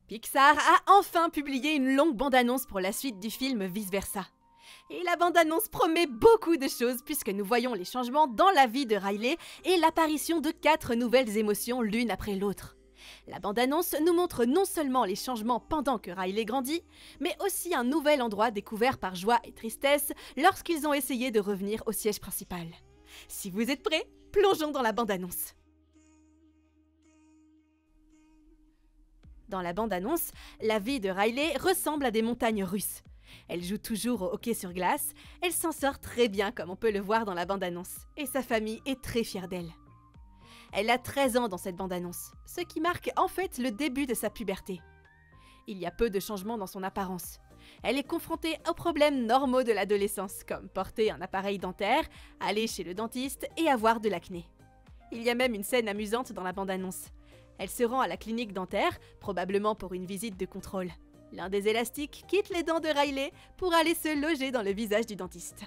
Pixar a enfin publié une longue bande-annonce pour la suite du film Vice Versa. Et la bande-annonce promet beaucoup de choses puisque nous voyons les changements dans la vie de Riley et l'apparition de 4 nouvelles émotions l'une après l'autre. La bande-annonce nous montre non seulement les changements pendant que Riley grandit, mais aussi un nouvel endroit découvert par joie et tristesse lorsqu'ils ont essayé de revenir au siège principal. Si vous êtes prêts, plongeons dans la bande-annonce. Dans la bande-annonce, la vie de Riley ressemble à des montagnes russes. Elle joue toujours au hockey sur glace, elle s'en sort très bien comme on peut le voir dans la bande-annonce, et sa famille est très fière d'elle. Elle a 13 ans dans cette bande-annonce, ce qui marque en fait le début de sa puberté. Il y a peu de changements dans son apparence. Elle est confrontée aux problèmes normaux de l'adolescence, comme porter un appareil dentaire, aller chez le dentiste et avoir de l'acné. Il y a même une scène amusante dans la bande-annonce. Elle se rend à la clinique dentaire, probablement pour une visite de contrôle. L'un des élastiques quitte les dents de Riley pour aller se loger dans le visage du dentiste.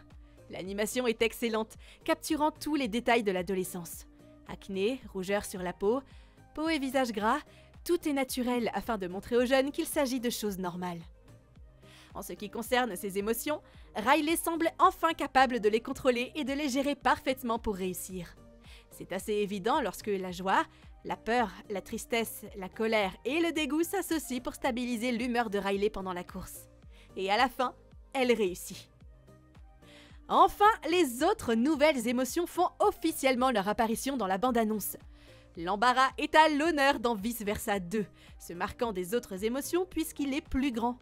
L'animation est excellente, capturant tous les détails de l'adolescence. Acné, rougeur sur la peau et visage gras, tout est naturel afin de montrer aux jeunes qu'il s'agit de choses normales. En ce qui concerne ses émotions, Riley semble enfin capable de les contrôler et de les gérer parfaitement pour réussir. C'est assez évident lorsque la joie, la peur, la tristesse, la colère et le dégoût s'associent pour stabiliser l'humeur de Riley pendant la course. Et à la fin, elle réussit. Enfin, les autres nouvelles émotions font officiellement leur apparition dans la bande-annonce. L'embarras est à l'honneur dans Vice Versa 2, se marquant des autres émotions puisqu'il est plus grand.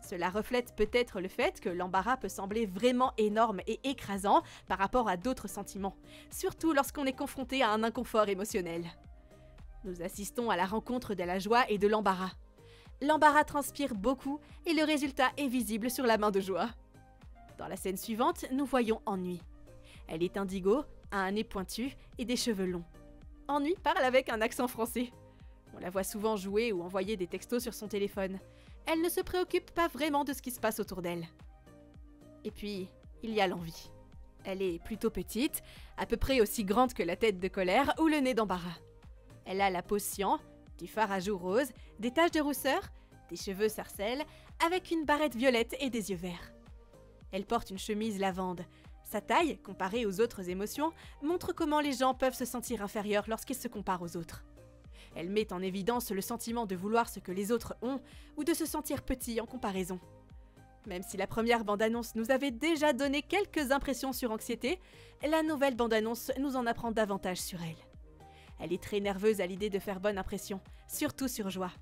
Cela reflète peut-être le fait que l'embarras peut sembler vraiment énorme et écrasant par rapport à d'autres sentiments, surtout lorsqu'on est confronté à un inconfort émotionnel. Nous assistons à la rencontre de la joie et de l'embarras. L'embarras transpire beaucoup et le résultat est visible sur la main de Joie. Dans la scène suivante, nous voyons Ennui. Elle est indigo, a un nez pointu et des cheveux longs. Ennui parle avec un accent français. On la voit souvent jouer ou envoyer des textos sur son téléphone. Elle ne se préoccupe pas vraiment de ce qui se passe autour d'elle. Et puis, il y a l'envie. Elle est plutôt petite, à peu près aussi grande que la tête de colère ou le nez d'embarras. Elle a la peau cyan, du fard à joues roses, des taches de rousseur, des cheveux sarcelles, avec une barrette violette et des yeux verts. Elle porte une chemise lavande. Sa taille, comparée aux autres émotions, montre comment les gens peuvent se sentir inférieurs lorsqu'ils se comparent aux autres. Elle met en évidence le sentiment de vouloir ce que les autres ont ou de se sentir petit en comparaison. Même si la première bande-annonce nous avait déjà donné quelques impressions sur Anxiété, la nouvelle bande-annonce nous en apprend davantage sur elle. Elle est très nerveuse à l'idée de faire bonne impression, surtout sur Joie.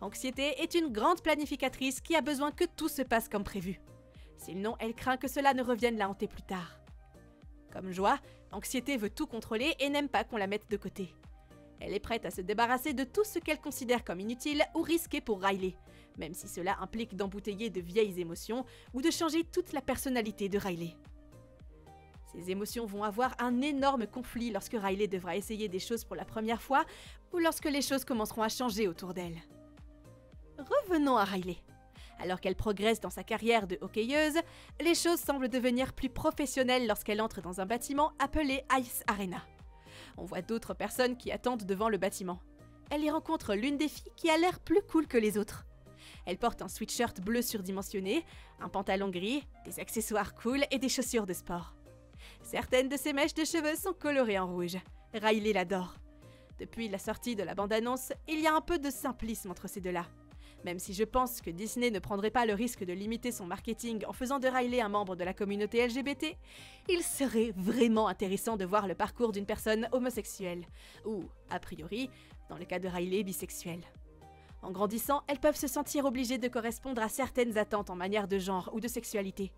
Anxiété est une grande planificatrice qui a besoin que tout se passe comme prévu. Sinon, elle craint que cela ne revienne la hanter plus tard. Comme Joie, Anxiété veut tout contrôler et n'aime pas qu'on la mette de côté. Elle est prête à se débarrasser de tout ce qu'elle considère comme inutile ou risqué pour Riley, même si cela implique d'embouteiller de vieilles émotions ou de changer toute la personnalité de Riley. Ces émotions vont avoir un énorme conflit lorsque Riley devra essayer des choses pour la première fois ou lorsque les choses commenceront à changer autour d'elle. Revenons à Riley. Alors qu'elle progresse dans sa carrière de hockeyeuse, les choses semblent devenir plus professionnelles lorsqu'elle entre dans un bâtiment appelé Ice Arena. On voit d'autres personnes qui attendent devant le bâtiment. Elle y rencontre l'une des filles qui a l'air plus cool que les autres. Elle porte un sweatshirt bleu surdimensionné, un pantalon gris, des accessoires cool et des chaussures de sport. Certaines de ses mèches de cheveux sont colorées en rouge. Riley l'adore. Depuis la sortie de la bande-annonce, il y a un peu de simplisme entre ces deux-là. Même si je pense que Disney ne prendrait pas le risque de limiter son marketing en faisant de Riley un membre de la communauté LGBT, il serait vraiment intéressant de voir le parcours d'une personne homosexuelle, ou, a priori, dans le cas de Riley, bisexuelle. En grandissant, elles peuvent se sentir obligées de correspondre à certaines attentes en matière de genre ou de sexualité.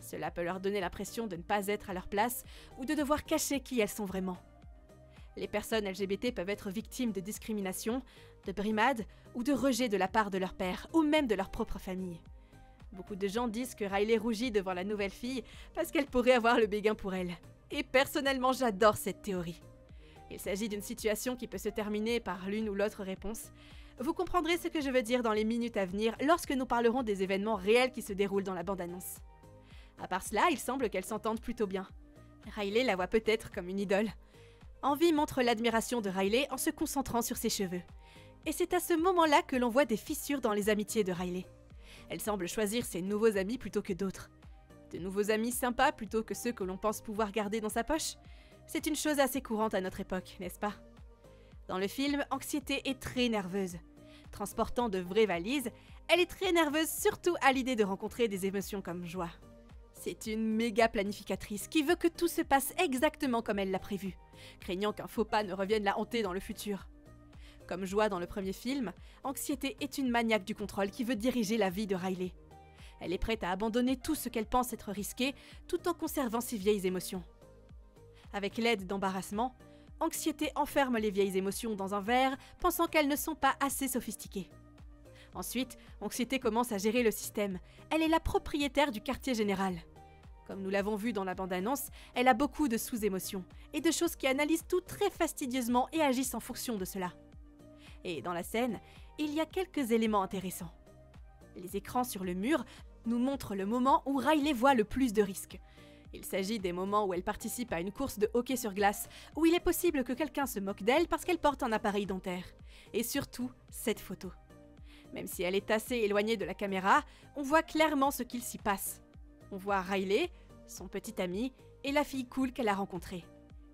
Cela peut leur donner l'impression de ne pas être à leur place ou de devoir cacher qui elles sont vraiment. Les personnes LGBT peuvent être victimes de discrimination, de brimades ou de rejet de la part de leur père ou même de leur propre famille. Beaucoup de gens disent que Riley rougit devant la nouvelle fille parce qu'elle pourrait avoir le béguin pour elle. Et personnellement, j'adore cette théorie. Il s'agit d'une situation qui peut se terminer par l'une ou l'autre réponse. Vous comprendrez ce que je veux dire dans les minutes à venir lorsque nous parlerons des événements réels qui se déroulent dans la bande-annonce. À part cela, il semble qu'elles s'entendent plutôt bien. Riley la voit peut-être comme une idole. Envie montre l'admiration de Riley en se concentrant sur ses cheveux. Et c'est à ce moment-là que l'on voit des fissures dans les amitiés de Riley. Elle semble choisir ses nouveaux amis plutôt que d'autres. De nouveaux amis sympas plutôt que ceux que l'on pense pouvoir garder dans sa poche. C'est une chose assez courante à notre époque, n'est-ce pas? Dans le film, Anxiété est très nerveuse. Transportant de vraies valises, elle est très nerveuse surtout à l'idée de rencontrer des émotions comme joie. C'est une méga planificatrice qui veut que tout se passe exactement comme elle l'a prévu, craignant qu'un faux pas ne revienne la hanter dans le futur. Comme Joie dans le premier film, Anxiété est une maniaque du contrôle qui veut diriger la vie de Riley. Elle est prête à abandonner tout ce qu'elle pense être risqué, tout en conservant ses vieilles émotions. Avec l'aide d'embarrassement, Anxiété enferme les vieilles émotions dans un verre, pensant qu'elles ne sont pas assez sophistiquées. Ensuite, Anxiété commence à gérer le système. Elle est la propriétaire du quartier général. Comme nous l'avons vu dans la bande-annonce, elle a beaucoup de sous-émotions et de choses qui analysent tout très fastidieusement et agissent en fonction de cela. Et dans la scène, il y a quelques éléments intéressants. Les écrans sur le mur nous montrent le moment où Riley voit le plus de risques. Il s'agit des moments où elle participe à une course de hockey sur glace, où il est possible que quelqu'un se moque d'elle parce qu'elle porte un appareil dentaire. Et surtout, cette photo. Même si elle est assez éloignée de la caméra, on voit clairement ce qu'il s'y passe. On voit Riley, son petit ami, et la fille cool qu'elle a rencontrée.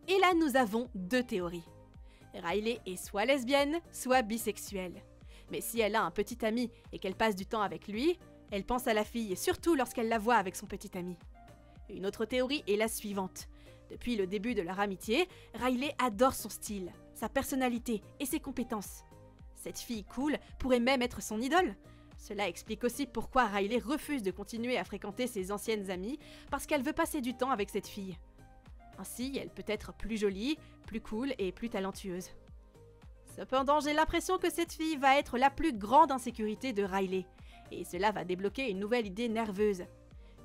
Et là, nous avons deux théories. Riley est soit lesbienne, soit bisexuelle. Mais si elle a un petit ami et qu'elle passe du temps avec lui, elle pense à la fille, surtout lorsqu'elle la voit avec son petit ami. Une autre théorie est la suivante. Depuis le début de leur amitié, Riley adore son style, sa personnalité et ses compétences. Cette fille cool pourrait même être son idole. Cela explique aussi pourquoi Riley refuse de continuer à fréquenter ses anciennes amies, parce qu'elle veut passer du temps avec cette fille. Ainsi, elle peut être plus jolie, plus cool et plus talentueuse. Cependant, j'ai l'impression que cette fille va être la plus grande insécurité de Riley, et cela va débloquer une nouvelle idée nerveuse.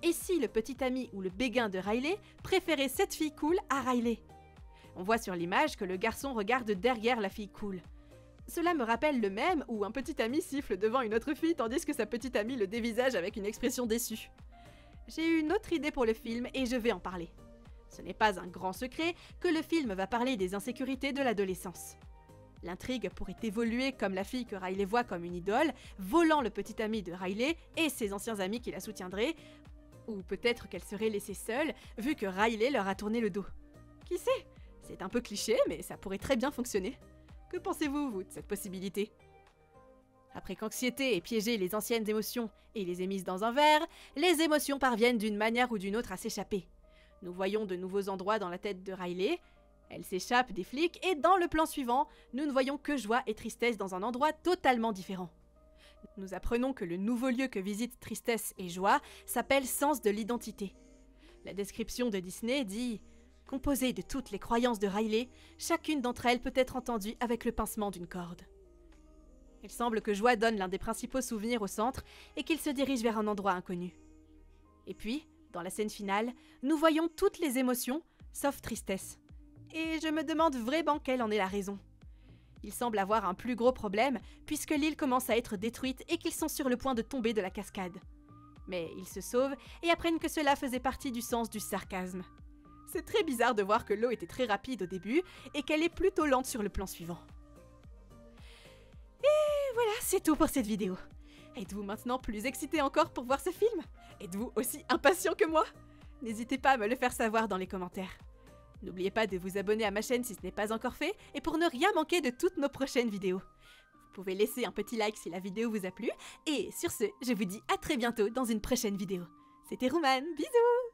Et si le petit ami ou le béguin de Riley préférait cette fille cool à Riley? On voit sur l'image que le garçon regarde derrière la fille cool. Cela me rappelle le mème où un petit ami siffle devant une autre fille tandis que sa petite amie le dévisage avec une expression déçue. J'ai eu une autre idée pour le film et je vais en parler. Ce n'est pas un grand secret que le film va parler des insécurités de l'adolescence. L'intrigue pourrait évoluer comme la fille que Riley voit comme une idole, volant le petit ami de Riley et ses anciens amis qui la soutiendraient, ou peut-être qu'elle serait laissée seule vu que Riley leur a tourné le dos. Qui sait? C'est un peu cliché, mais ça pourrait très bien fonctionner. Que pensez-vous, vous, de cette possibilité? Après qu'Anxiété ait piégé les anciennes émotions et les ait mises dans un verre, les émotions parviennent d'une manière ou d'une autre à s'échapper. Nous voyons de nouveaux endroits dans la tête de Riley. Elle s'échappe des flics et dans le plan suivant, nous ne voyons que joie et tristesse dans un endroit totalement différent. Nous apprenons que le nouveau lieu que visitent Tristesse et Joie s'appelle Sens de l'identité. La description de Disney dit « Composée de toutes les croyances de Riley, chacune d'entre elles peut être entendue avec le pincement d'une corde. » Il semble que Joie donne l'un des principaux souvenirs au centre et qu'il se dirige vers un endroit inconnu. Et puis, dans la scène finale, nous voyons toutes les émotions, sauf Tristesse. Et je me demande vraiment quelle en est la raison. Il semble avoir un plus gros problème, puisque l'île commence à être détruite et qu'ils sont sur le point de tomber de la cascade. Mais ils se sauvent et apprennent que cela faisait partie du sens du sarcasme. C'est très bizarre de voir que l'eau était très rapide au début et qu'elle est plutôt lente sur le plan suivant. Et voilà, c'est tout pour cette vidéo. Êtes-vous maintenant plus excité encore pour voir ce film? Êtes-vous aussi impatient que moi? N'hésitez pas à me le faire savoir dans les commentaires. N'oubliez pas de vous abonner à ma chaîne si ce n'est pas encore fait et pour ne rien manquer de toutes nos prochaines vidéos. Vous pouvez laisser un petit like si la vidéo vous a plu et sur ce, je vous dis à très bientôt dans une prochaine vidéo. C'était Roumane, bisous!